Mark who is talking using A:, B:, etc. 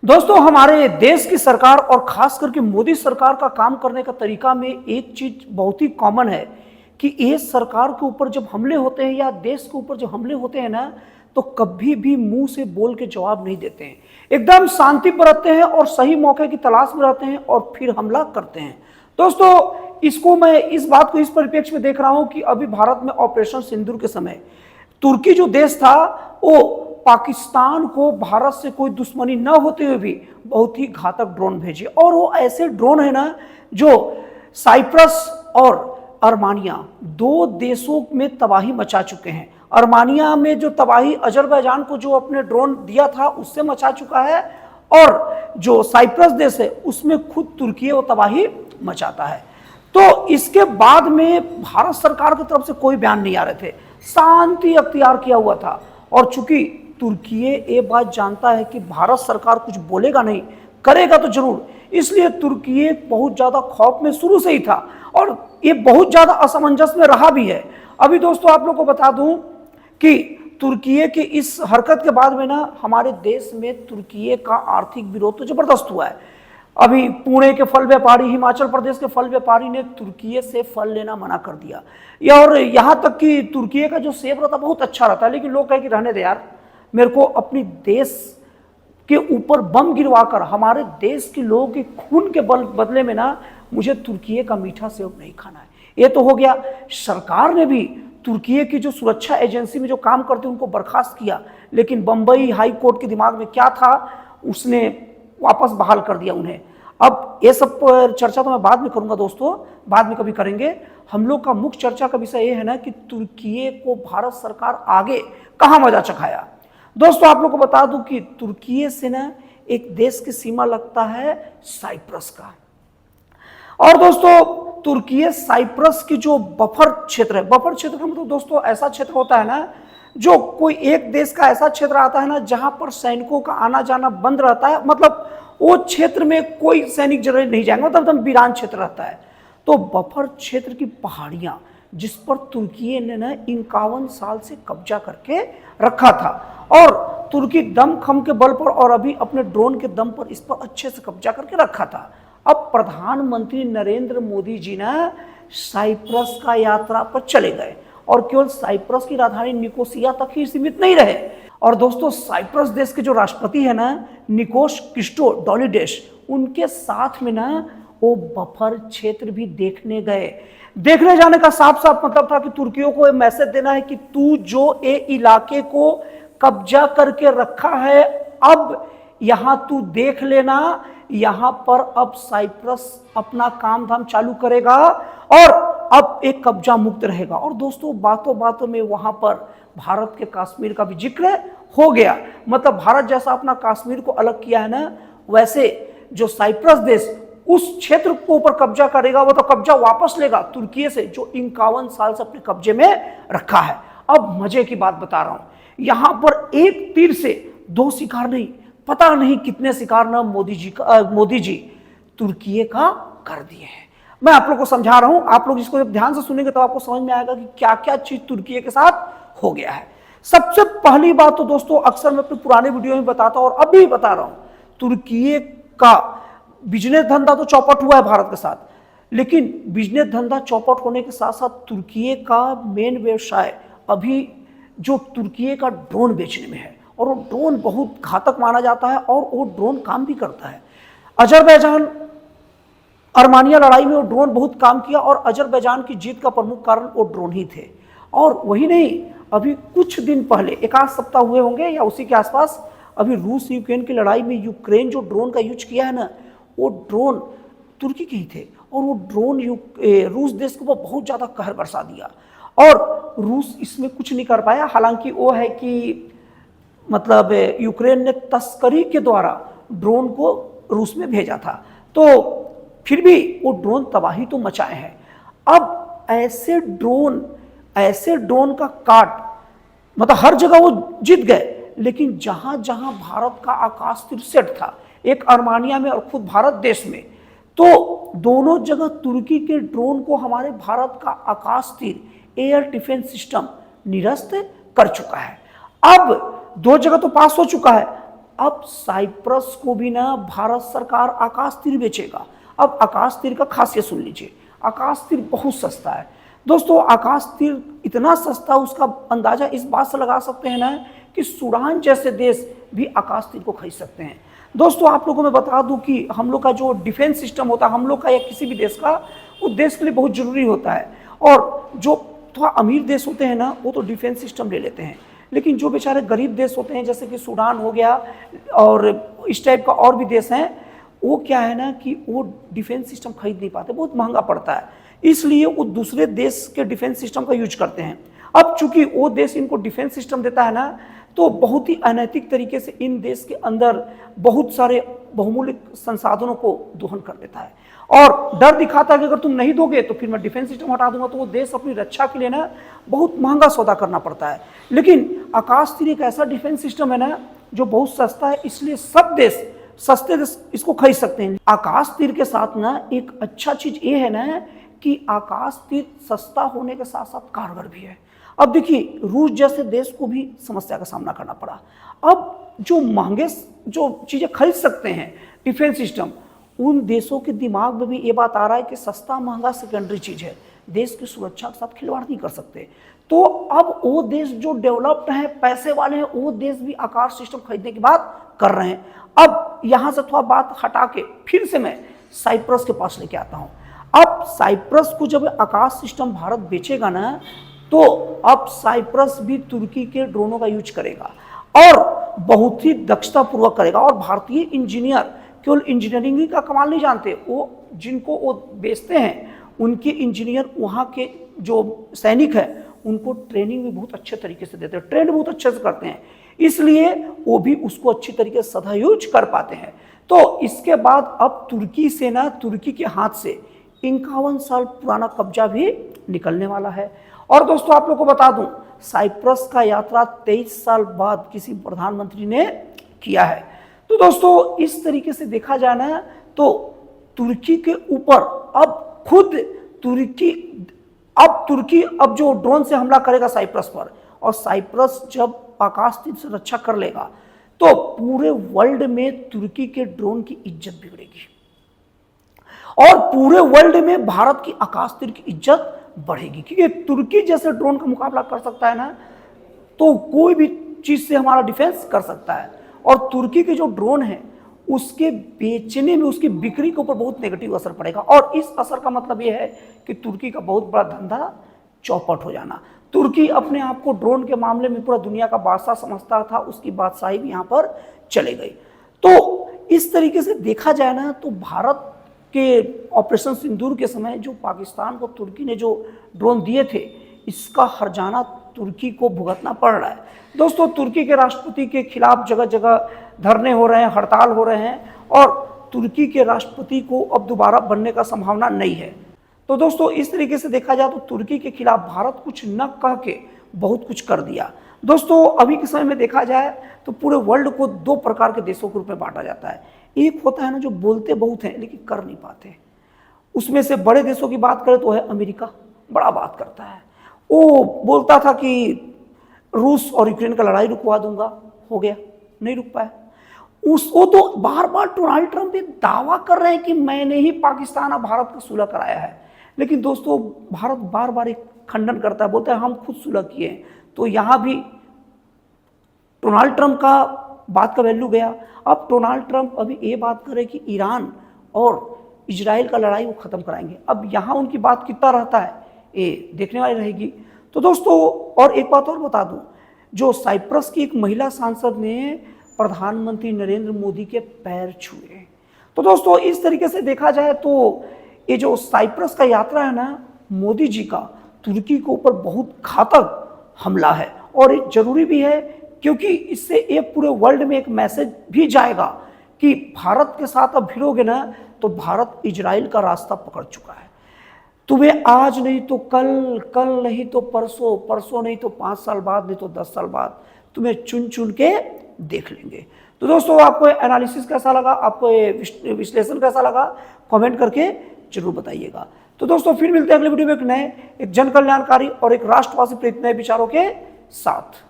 A: दोस्तों, हमारे देश की सरकार और खास करके मोदी सरकार का काम करने का तरीका में एक चीज बहुत ही कॉमन है कि ये सरकार के ऊपर जब हमले होते हैं या देश के ऊपर जब हमले होते हैं ना, तो कभी भी मुंह से बोल के जवाब नहीं देते हैं। एकदम शांति बरतते हैं और सही मौके की तलाश में रहते हैं और फिर हमला करते हैं। दोस्तों, इसको मैं इस बात को इस परिप्रेक्ष्य में देख रहा हूं कि अभी भारत में ऑपरेशन सिंदूर के समय तुर्की जो देश था वो पाकिस्तान को भारत से कोई दुश्मनी न होते हुए भी बहुत ही घातक ड्रोन भेजे, और वो ऐसे ड्रोन है ना जो साइप्रस और अर्मानिया दो देशों में तबाही मचा चुके हैं। अर्मानिया में जो तबाही अजरबैजान को जो अपने ड्रोन दिया था उससे मचा चुका है, और जो साइप्रस देश है उसमें खुद तुर्की वो तबाही मचाता है। तो इसके बाद में भारत सरकार की तरफ से कोई बयान नहीं आ रहे थे, शांति अख्तियार किया हुआ था। और चूंकि तुर्की ये बात जानता है कि भारत सरकार कुछ बोलेगा नहीं, करेगा तो जरूर, इसलिए तुर्की बहुत ज्यादा खौफ में शुरू से ही था और ये बहुत ज्यादा असमंजस में रहा भी है। अभी दोस्तों आप लोग को बता दूं कि तुर्की के इस हरकत के बाद में ना हमारे देश में तुर्की का आर्थिक विरोध तो जबरदस्त हुआ है। अभी पुणे के फल व्यापारी, हिमाचल प्रदेश के फल व्यापारी ने तुर्की से फल लेना मना कर दिया, या और यहाँ तक कि तुर्की का जो सेब रहता बहुत अच्छा रहता है, लेकिन लोग कहे कि रहने दे यार, मेरे को अपनी देश के ऊपर बम गिरवाकर हमारे देश के लोगों के खून के बदले में ना मुझे तुर्की का मीठा सेब नहीं खाना है। ये तो हो गया। सरकार ने भी तुर्की की जो सुरक्षा एजेंसी में जो काम करते उनको बर्खास्त किया, लेकिन बंबई हाई कोर्ट के दिमाग में क्या था, उसने वापस बहाल कर दिया उन्हें। अब ये सब चर्चा तो मैं बाद में करूंगा दोस्तों, बाद में कभी करेंगे। हम लोग का मुख्य चर्चा का विषय ये है ना कि तुर्की को भारत सरकार आगे कहां मजा चखाया। दोस्तों आप लोग को बता दूं कि तुर्की से ना एक देश की सीमा लगता है साइप्रस का, और दोस्तों तुर्की साइप्रस की जो बफर क्षेत्र है, बफर क्षेत्र का मतलब दोस्तों ऐसा क्षेत्र होता है ना जो कोई एक देश का ऐसा क्षेत्र आता है ना जहां पर सैनिकों का आना जाना बंद रहता है, मतलब वो क्षेत्र में कोई सैनिक जनरल नहीं जाएंगे, मतलब एकदम वीरान क्षेत्र रहता है। तो बफर क्षेत्र की पहाड़ियां जिस पर तुर्की ने ना 51 साल से कब्जा करके रखा था, और तुर्की दमखम के बल पर और अभी अपने ड्रोन के दम पर इस पर अच्छे से कब्जा करके रखा था। अब प्रधानमंत्री नरेंद्र मोदी जी ना साइप्रस का यात्रा पर चले गए और केवल साइप्रस की राजधानी निकोसिया तक ही सीमित नहीं रहे। और दोस्तों साइप्रस देश के जो राष्ट्रपति है ना निकोस क्रिस्टोडोलिडेस, उनके साथ में ना वो बफर क्षेत्र भी देखने गए। देखने जाने का साफ साफ मतलब था कि तुर्कियों को मैसेज देना है कि तू जो ये इलाके को कब्जा करके रखा है, अब यहां तू देख लेना, यहां पर अब साइप्रस अपना काम धाम चालू करेगा और अब एक कब्जा मुक्त रहेगा। और दोस्तों बातों बातों में वहां पर भारत के कश्मीर का भी जिक्र हो गया। मतलब भारत जैसा अपना कश्मीर को अलग किया है ना, वैसे जो साइप्रस देश उस क्षेत्र को ऊपर कब्जा करेगा, वो तो कब्जा वापस लेगा तुर्की से जो 51 साल से अपने कब्जे में रखा है। अब मजे की बात बता रहा हूं, यहां पर एक तीर से दो शिकार नहीं, पता नहीं कितने शिकार ना मोदी जी तुर्की का कर दिए हैं। मैं आप लोग को समझा रहा हूं, आप लोग इसको जब ध्यान से सुनेंगे तो आपको समझ में आएगा कि क्या क्या चीज तुर्की के साथ हो गया है। सबसे पहली बात तो दोस्तों अक्सर मैं अपने पुराने वीडियो में बताता हूं और अभी बता रहा हूं, तुर्की का बिजनेस धंधा तो चौपट हुआ है भारत के साथ, लेकिन बिजनेस धंधा चौपट होने के साथ साथ तुर्की का मेन व्यवसाय अभी जो तुर्की का ड्रोन बेचने में है, और वो ड्रोन बहुत घातक माना जाता है और वो ड्रोन काम भी करता है। अजरबैजान अर्मानिया लड़ाई में वो ड्रोन बहुत काम किया और अजरबैजान की जीत का प्रमुख कारण वो ड्रोन ही थे। और वही नहीं, अभी कुछ दिन पहले, एक आध सप्ताह हुए होंगे या उसी के आसपास, अभी रूस यूक्रेन की लड़ाई में यूक्रेन जो ड्रोन का यूज किया है ना, वो ड्रोन तुर्की के ही थे, और वो ड्रोन रूस देश को बहुत ज्यादा कहर बरसा दिया और रूस इसमें कुछ नहीं कर पाया। हालांकि वो है कि मतलब यूक्रेन ने तस्करी के द्वारा ड्रोन को रूस में भेजा था, तो फिर भी वो ड्रोन तबाही तो मचाए हैं। अब ऐसे ड्रोन का काट, मतलब हर जगह वो जीत गए, लेकिन जहां जहां भारत का आकाश तीर सेट था, एक अर्मानिया में और खुद भारत देश में, तो दोनों जगह तुर्की के ड्रोन को हमारे भारत का आकाश तीर एयर डिफेंस सिस्टम निरस्त कर चुका है। अब दो जगह तो पास हो चुका है, अब साइप्रस को भी ना भारत सरकार आकाश तीर बेचेगा। अब आकाश तीर का खासियत सुन लीजिए, आकाश तीर बहुत सस्ता है दोस्तों। आकाश तीर इतना सस्ता, उसका अंदाजा इस बात से लगा सकते हैं ना कि सूडान जैसे देश भी आकाश तीर को खरीद सकते हैं। दोस्तों आप लोगों को मैं बता दूं कि हम लोग का जो डिफेंस सिस्टम होता है हम लोग का या किसी भी देश का, वो देश के लिए बहुत जरूरी होता है। और जो थोड़ा अमीर देश होते हैं ना वो तो डिफेंस सिस्टम ले लेते हैं, लेकिन जो बेचारे गरीब देश होते हैं जैसे कि सूडान हो गया और इस टाइप का और भी देश हैं, वो क्या है ना कि वो डिफेंस सिस्टम खरीद नहीं पाते, बहुत महंगा पड़ता है, इसलिए वो दूसरे देश के डिफेंस सिस्टम का यूज करते हैं। अब चूंकि वो देश इनको डिफेंस सिस्टम देता है ना, तो बहुत ही अनैतिक तरीके से इन देश के अंदर बहुत सारे बहुमूल्य संसाधनों को दोहन कर देता है और डर दिखाता है कि अगर तुम नहीं दोगे तो फिर मैं डिफेंस सिस्टम हटा दूंगा। तो वो देश अपनी रक्षा के लिए ना बहुत महंगा सौदा करना पड़ता है। लेकिन आकाश तीर एक ऐसा डिफेंस सिस्टम है ना जो बहुत सस्ता है, इसलिए सब देश सस्ते देश इसको खरीद सकते हैं। आकाश तीर के साथ ना एक अच्छा चीज ये है ना कि आकाश तीर सस्ता होने के साथ साथ कारगर भी है। अब देखिए रूस जैसे देश को भी समस्या का सामना करना पड़ा। अब जो महंगे जो चीजें खरीद सकते हैं डिफेंस सिस्टम, उन देशों के दिमाग में भी ये बात आ रहा है कि सस्ता महंगा सेकेंडरी चीज है, देश की सुरक्षा के साथ खिलवाड़ नहीं कर सकते। तो अब वो देश जो डेवलप्ड हैं, पैसे वाले हैं, वो देश भी आकाश सिस्टम खरीदने की बात कर रहे हैं। अब यहां से थोड़ा बात हटा के फिर से मैं साइप्रस के पास लेके आता हूं। अब साइप्रस को जब आकाश सिस्टम भारत बेचेगा ना, तो अब साइप्रस भी तुर्की के ड्रोनों का यूज करेगा और बहुत ही दक्षतापूर्वक करेगा। और भारतीय इंजीनियर केवल इंजीनियरिंग ही का कमाल नहीं जानते, वो जिनको वो बेचते हैं उनके इंजीनियर वहाँ के जो सैनिक हैं उनको ट्रेनिंग भी बहुत अच्छे तरीके से देते हैं, ट्रेन बहुत अच्छे से करते हैं, इसलिए वो भी उसको अच्छी तरीके से सदा यूज कर पाते हैं। तो इसके बाद अब तुर्की से ना, तुर्की के हाथ से 51 साल पुराना कब्जा भी निकलने वाला है। और दोस्तों आप लोग को बता दूं, साइप्रस का यात्रा 23 साल बाद किसी प्रधानमंत्री ने किया है। तो दोस्तों इस तरीके से देखा जाए ना तो तुर्की के ऊपर अब खुद तुर्की अब जो ड्रोन से हमला करेगा साइप्रस पर, और साइप्रस जब आकाश तीर से रक्षा कर लेगा तो पूरे वर्ल्ड में तुर्की के ड्रोन की इज्जत बिगड़ेगी और पूरे वर्ल्ड में भारत की आकाश तीर की इज्जत बढ़ेगी। क्योंकि तुर्की जैसे ड्रोन का मुकाबला कर सकता है ना, तो कोई भी चीज से हमारा डिफेंस कर सकता है। और तुर्की के जो ड्रोन है उसके बेचने में, उसकी बिक्री के ऊपर बहुत नेगेटिव असर पड़ेगा। और इस असर का मतलब यह है कि तुर्की का बहुत बड़ा धंधा चौपट हो जाना। तुर्की अपने आप को ड्रोन के मामले में पूरा दुनिया का बादशाह समझता था, उसकी बादशाही भी यहाँ पर चले गई। तो इस तरीके से देखा जाए ना तो भारत के ऑपरेशन सिंदूर के समय जो पाकिस्तान को तुर्की ने जो ड्रोन दिए थे, इसका हर्जाना तुर्की को भुगतना पड़ रहा है। दोस्तों तुर्की के राष्ट्रपति के खिलाफ जगह जगह धरने हो रहे हैं, हड़ताल हो रहे हैं और तुर्की के राष्ट्रपति को अब दोबारा बनने का संभावना नहीं है। तो दोस्तों इस तरीके से देखा जाए तो तुर्की के खिलाफ भारत कुछ न कह के बहुत कुछ कर दिया। दोस्तों अभी के समय में देखा जाए तो पूरे वर्ल्ड को दो प्रकार के देशों के रूप में बांटा जाता है। एक होता है ना जो बोलते बहुत हैं लेकिन कर नहीं पाते, उसमें से बड़े देशों की बात करें तो है अमेरिका, बड़ा बात करता है। वो बोलता था कि रूस और यूक्रेन का लड़ाई रुकवा दूंगा, हो गया, नहीं रुक पाया। वो तो बार बार डोनाल्ड ट्रंप ये दावा कर रहे हैं कि मैंने ही पाकिस्तान और भारत का सुलह कराया है, लेकिन दोस्तों भारत बार बार एक खंडन करता है, बोलता है हम खुद सुलह किए हैं। तो यहाँ भी डोनाल्ड ट्रंप का बात का वैल्यू गया। अब डोनाल्ड ट्रंप अभी ये बात करे कि ईरान और इजराइल का लड़ाई वो खत्म कराएंगे। अब यहाँ उनकी बात कितना रहता है ये देखने वाली रहेगी। तो दोस्तों और एक बात और बता दूं, जो साइप्रस की एक महिला सांसद ने प्रधानमंत्री नरेंद्र मोदी के पैर छुए। तो दोस्तों इस तरीके से देखा जाए तो ये जो साइप्रस का यात्रा है ना, मोदी जी का तुर्की के ऊपर बहुत घातक हमला है और ये जरूरी भी है, क्योंकि इससे एक पूरे वर्ल्ड में एक मैसेज भी जाएगा कि भारत के साथ अब भिड़ोगे ना तो भारत इजराइल का रास्ता पकड़ चुका है। तुम्हें आज नहीं तो कल, कल नहीं तो परसों, परसों नहीं तो 5 साल बाद, नहीं तो 10 साल बाद तुम्हें चुन चुन के देख लेंगे। तो दोस्तों आपको एनालिसिस कैसा लगा, आपको विश्लेषण कैसा लगा, कमेंट करके जरूर बताइएगा। तो दोस्तों फिर मिलते हैं अगले वीडियो में एक नए, एक जन कल्याणकारी और एक राष्ट्रवासी प्रेरित नए विचारों के साथ।